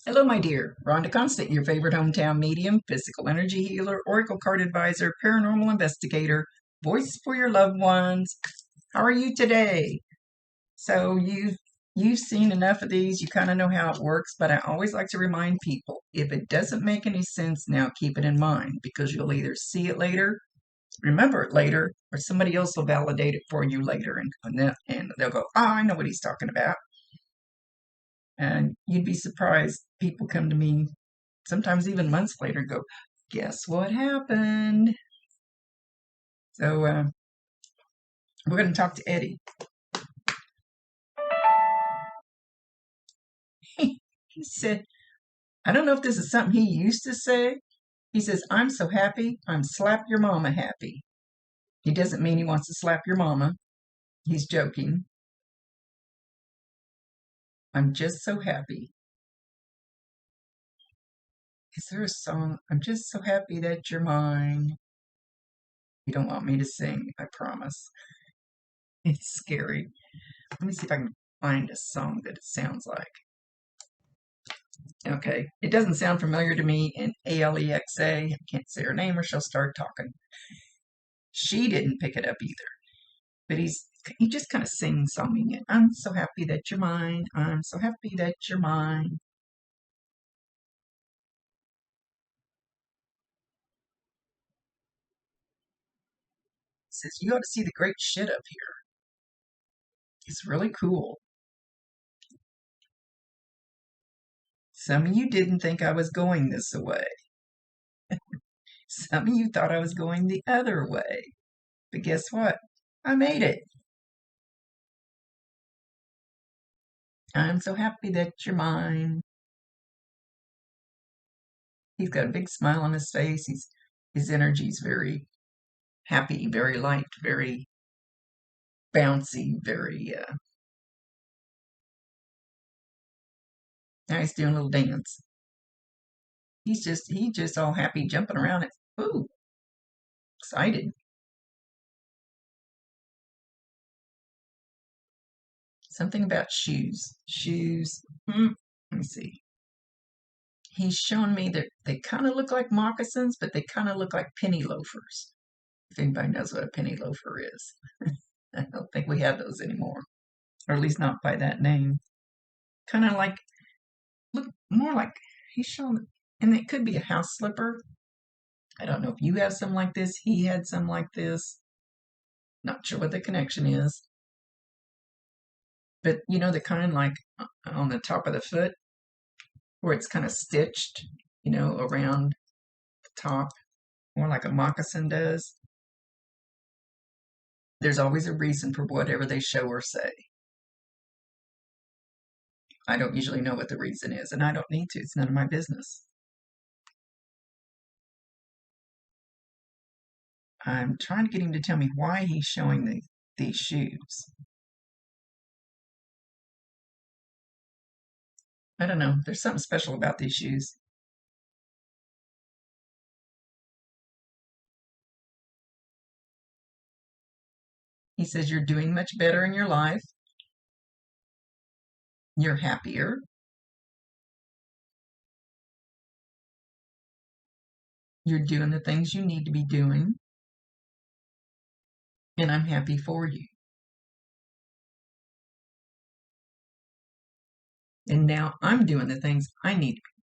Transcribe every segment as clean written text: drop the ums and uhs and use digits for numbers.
Hello, my dear. Rhonda Constant, your favorite hometown medium, physical energy healer, oracle card advisor, paranormal investigator, voice for your loved ones. How are you today? So you've seen enough of these, you kind of know how it works, but I always like to remind people, if it doesn't make any sense now, keep it in mind because you'll either see it later, remember it later, or somebody else will validate it for you later and they'll go, "Oh, I know what he's talking about." And you'd be surprised. People come to me sometimes even months later and go, "Guess what happened?" So we're going to talk to Eddie. He said, I don't know if this is something he used to say. He says, "I'm so happy, I'm slap your mama happy." He doesn't mean he wants to slap your mama. He's joking. I'm just so happy. Is there a song? I'm just so happy that you're mine. You don't want me to sing, I promise. It's scary. Let me see if I can find a song that it sounds like. Okay, it doesn't sound familiar to me. And Alexa, I can't say her name or she'll start talking. She didn't pick it up either. But he just kind of sing-songing it. I'm so happy that you're mine. I'm so happy that you're mine. He says, you ought to see the great shit up here. It's really cool. Some of you didn't think I was going this way. Some of you thought I was going the other way. But guess what? I made it. I'm so happy that you're mine. He's got a big smile on his face. His energy's very happy, very light, very bouncy, very now he's doing a little dance. He's just all happy jumping around and ooh, excited. Something about shoes. Shoes. Let me see. He's shown me that they kind of look like moccasins, but they kind of look like penny loafers. If anybody knows what a penny loafer is. I don't think we have those anymore. Or at least not by that name. Kind of like, look more like, he's shown, and it could be a house slipper. I don't know if you have some like this. He had some like this. Not sure what the connection is. But you know, the kind like on the top of the foot where it's kind of stitched, around the top, more like a moccasin does. There's always a reason for whatever they show or say. I don't usually know what the reason is, and I don't need to. It's none of my business. I'm trying to get him to tell me why he's showing these shoes. I don't know. There's something special about these shoes. He says you're doing much better in your life. You're happier. You're doing the things you need to be doing. And I'm happy for you. And now I'm doing the things I need to be.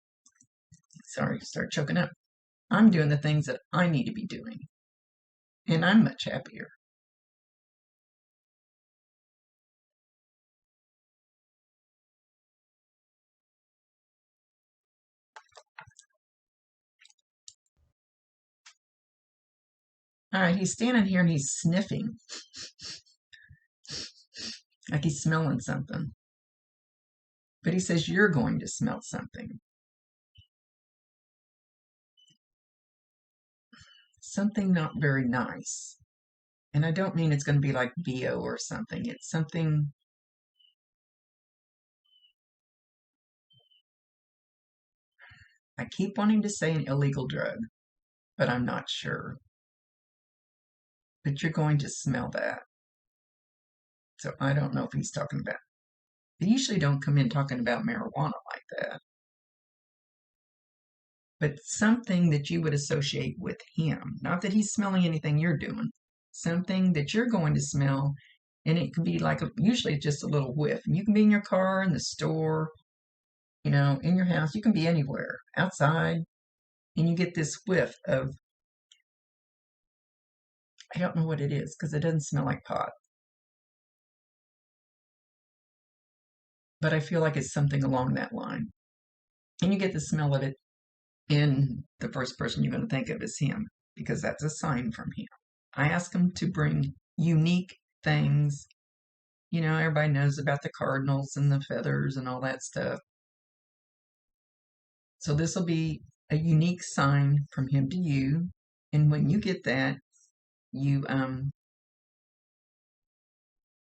Sorry, start choking up. I'm doing the things that I need to be doing. And I'm much happier. All right, he's standing here and he's sniffing. Like he's smelling something. But he says you're going to smell something. Something not very nice. And I don't mean it's going to be like BO or something. It's something. I keep wanting to say an illegal drug, but I'm not sure. But you're going to smell that. So I don't know if he's talking about. They usually don't come in talking about marijuana like that. but something that you would associate with him. Not that he's smelling anything you're doing, something that you're going to smell. And it could be like usually just a little whiff. And you can be in your car, in the store, in your house. You can be anywhere, outside, and you get this whiff of, I don't know what it is because it doesn't smell like pot, but I feel like it's something along that line. And you get the smell of it, and the first person you're going to think of is him because that's a sign from him. I ask him to bring unique things. Everybody knows about the cardinals and the feathers and all that stuff. So this will be a unique sign from him to you. And when you get that, you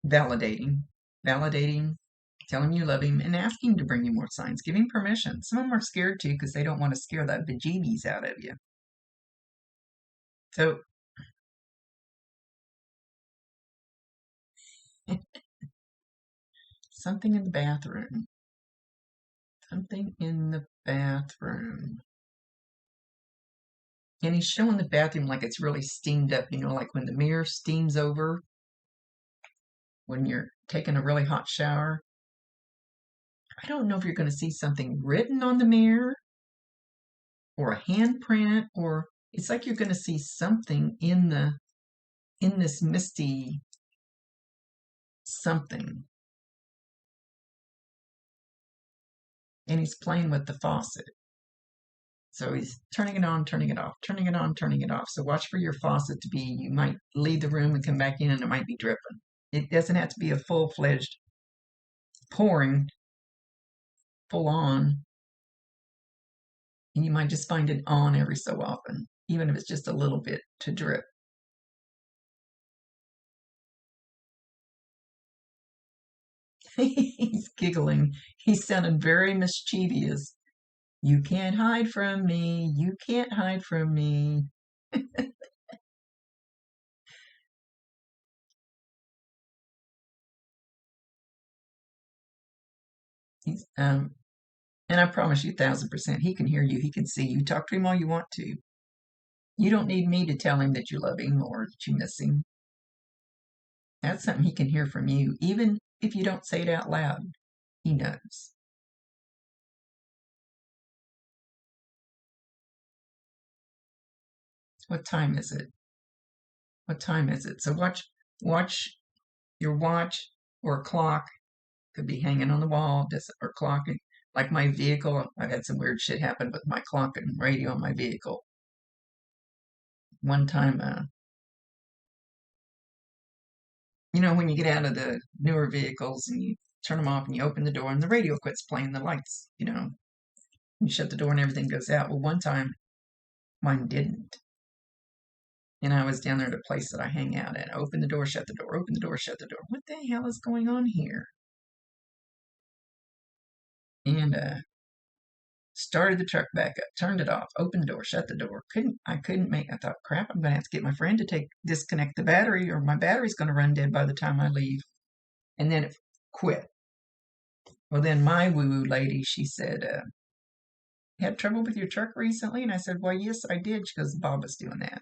validating, tell him you love him, and ask him to bring you more signs. Give him permission. Some of them are scared too because they don't want to scare the bejeebies out of you. So something in the bathroom. Something in the bathroom. And he's showing the bathroom like it's really steamed up, like when the mirror steams over when you're taking a really hot shower. I don't know if you're going to see something written on the mirror or a handprint, or it's like you're going to see something in this misty something. And he's playing with the faucet. So he's turning it on, turning it off, turning it on, turning it off. So watch for your faucet to be, you might leave the room and come back in and it might be dripping. It doesn't have to be a full-fledged pouring, full on. And you might just find it on every so often, even if it's just a little bit to drip. He's giggling. He's sounding very mischievous. You can't hide from me. You can't hide from me. He's and I promise you 1,000%, he can hear you. He can see you. Talk to him all you want to. You don't need me to tell him that you love him or that you miss him. That's something he can hear from you, even if you don't say it out loud. He knows. What time is it? What time is it? So watch your watch or a clock. Could be hanging on the wall, or clocking. Like my vehicle, I've had some weird shit happen with my clock and radio on my vehicle. One time, when you get out of the newer vehicles and you turn them off and you open the door and the radio quits playing, the lights, you shut the door and everything goes out. Well, one time mine didn't. And I was down there at a place that I hang out at. I opened the door, shut the door, open the door, shut the door. What the hell is going on here? And started the truck back up, turned it off, opened the door, shut the door. I thought, crap, I'm gonna have to get my friend to disconnect the battery or my battery's gonna run dead by the time I leave. And then it quit. Well, then my woo-woo lady, she said, had trouble with your truck recently? And I said, well, yes, I did. She goes, Bob was doing that.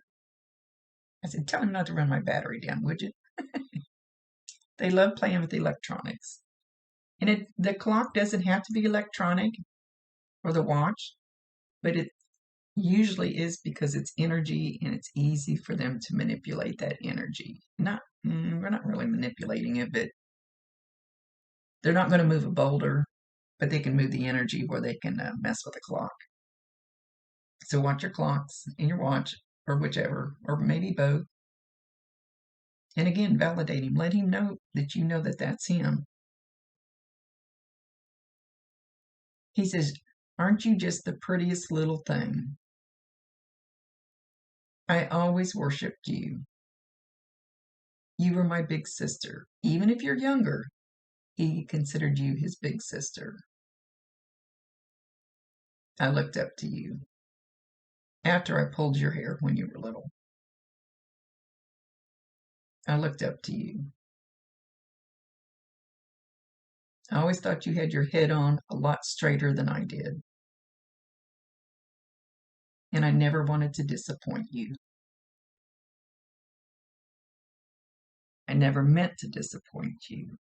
I said, tell him not to run my battery down, would you? They love playing with electronics. And the clock doesn't have to be electronic or the watch, but it usually is because it's energy and it's easy for them to manipulate that energy. We're not really manipulating it, but they're not going to move a boulder, but they can move the energy where they can mess with a clock. So watch your clocks and your watch, or whichever, or maybe both. And again, validate him. Let him know that you know that that's him. He says, aren't you just the prettiest little thing? I always worshipped you. You were my big sister. Even if you're younger, he considered you his big sister. I looked up to you after I pulled your hair when you were little. I looked up to you. I always thought you had your head on a lot straighter than I did. And I never wanted to disappoint you. I never meant to disappoint you.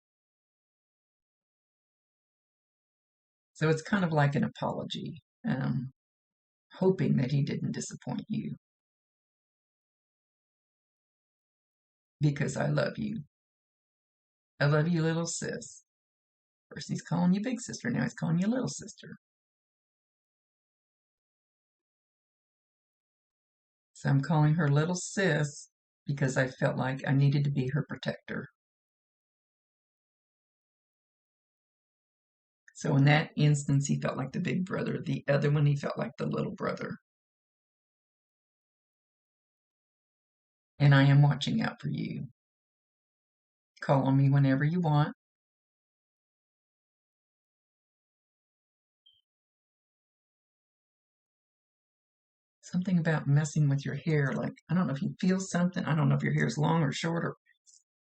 So it's kind of like an apology, hoping that he didn't disappoint you. Because I love you. I love you, little sis. First he's calling you big sister, now he's calling you little sister. So I'm calling her little sis because I felt like I needed to be her protector. So in that instance, he felt like the big brother. The other one, he felt like the little brother. And I am watching out for you. Call on me whenever you want. Something about messing with your hair. Like, I don't know if you feel something. I don't know if your hair is long or short or,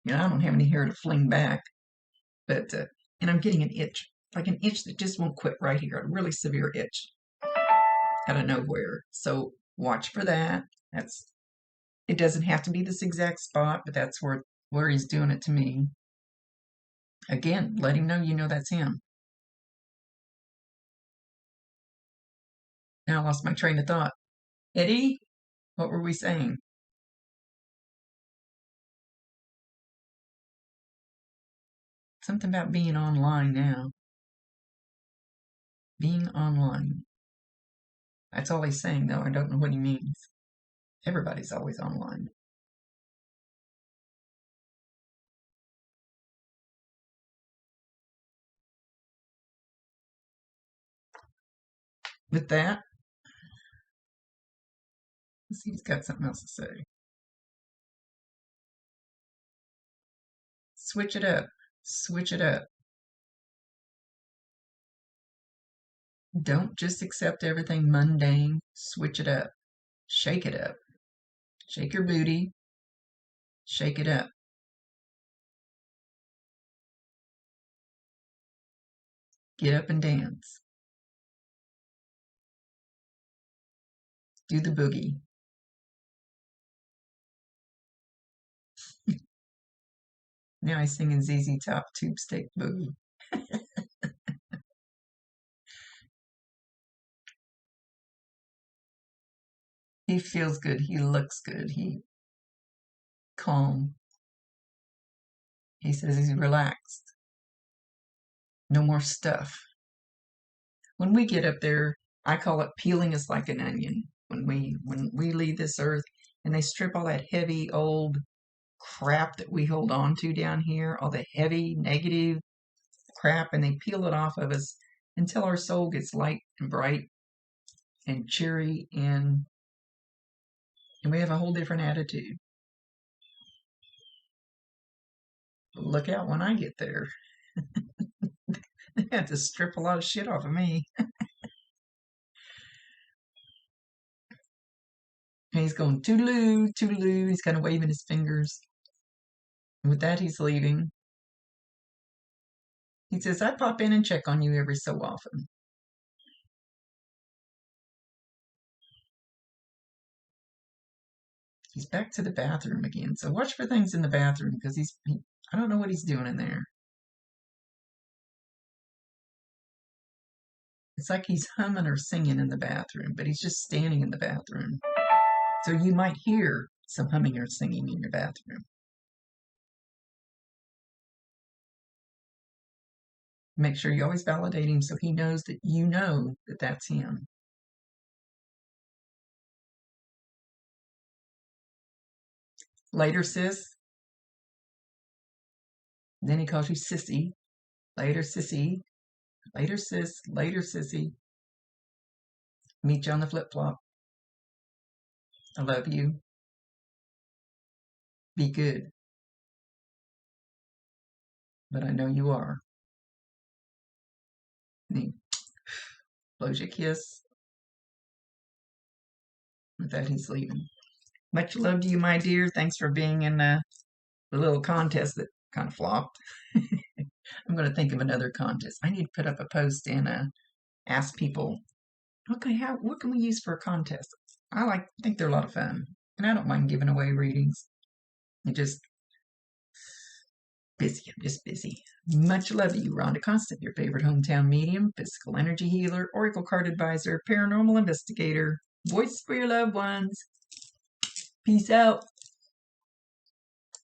I don't have any hair to fling back. But, and I'm getting an itch. Like an itch that just won't quit right here. A really severe itch out of nowhere. So watch for that. It doesn't have to be this exact spot, but that's where he's doing it to me. Again, let him know you know that's him. Now I lost my train of thought. Eddie, what were we saying? Something about being online now. Being online. That's all he's saying, though. I don't know what he means. Everybody's always online. With that, let's see, he's got something else to say. Switch it up. Switch it up. Don't just accept everything mundane. Switch it up. Shake it up. Shake your booty. Shake it up. Get up and dance. Do the boogie. Now he's singing ZZ Top Tube Steak Boogie. He feels good. He looks good. He calm. He says he's relaxed. No more stuff. When we get up there, I call it peeling us like an onion. When we leave this earth and they strip all that heavy old crap that we hold on to down here, all the heavy negative crap, and they peel it off of us until our soul gets light and bright and cheery, and we have a whole different attitude. Look out when I get there. They have to strip a lot of shit off of me. And he's going toodaloo, toodaloo. He's kind of waving his fingers. And with that, he's leaving. He says, I pop in and check on you every so often. He's back to the bathroom again. So watch for things in the bathroom because I don't know what he's doing in there. It's like he's humming or singing in the bathroom, but he's just standing in the bathroom. So you might hear some humming or singing in your bathroom. Make sure you always validate him so he knows that you know that that's him. Later, sis. Then he calls you sissy. Later, sissy. Later, sis. Later, sissy. Meet you on the flip-flop. I love you. Be good. But I know you are. And he blows you a kiss. With that, he's leaving. Much love to you, my dear. Thanks for being in the little contest that kind of flopped. I'm going to think of another contest. I need to put up a post and ask people, okay, what can we use for a contest? think they're a lot of fun, and I don't mind giving away readings. I'm just busy. Much love to you, Rhonda Constant, your favorite hometown medium, physical energy healer, oracle card advisor, paranormal investigator, voice for your loved ones. Peace out.